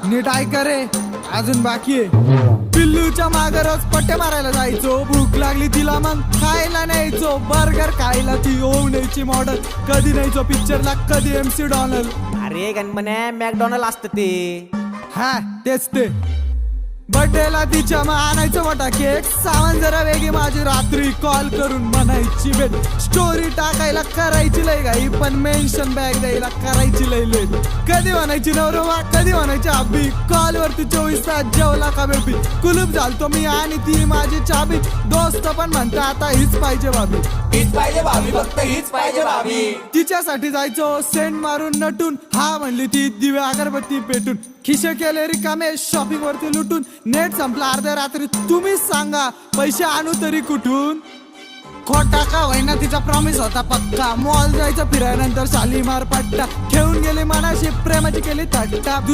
नीट ऐका रे, अजून बाकी आहे. पिल्लूच्या मागे रोज पट्टे मारायला जायचो, भूक लागली तिला मग खायला न्यायचो. बर्गर खायला ती होऊ न्यायची मॉडल, कधी न्यायचो पिक्चरला, कधी MC डॉनल. अरे गणपण्या मॅकडॉनल्ड असतं ते. हा तेच ते. बर्थडेला तिच्या मग आणायचं मोठा केक, सामान जरा वेगळी माझी, रात्री कॉल करून म्हणायची भेट. स्टोरी टाकायला करायची लय घाई, पण मेन्शन बॅग द्यायला करायची लय लेट. कधी म्हणायची नवरोबा, कधी म्हणायची आबी, कॉल वरती 24 तास जेवला का बेबी. कुलूप झालतो मी आणि ती माझी चाबी, दोस्त पण म्हणता आता हीच पाहिजे भाभी. हीच पाहिजे भाभी, फक्त हीच पाहिजे भाभी. तिच्यासाठी जायचो सेंट मारून नटून, हा म्हणली ती दिवे अगरबत्ती पेटून. खिशे केले रिकामे शॉपिंग वरती लुटून, नेट संपला अर्ध्या रात्री, तुम्हीच सांगा पैसे आणू तरी कुठून. खोटा का होईना तिचा प्रॉमिस होता पक्का, मॉल जायचं फिरायनंतर शालीमार पट्टा. घेऊन गेली मनाशी प्रेमाची केली थट्टा,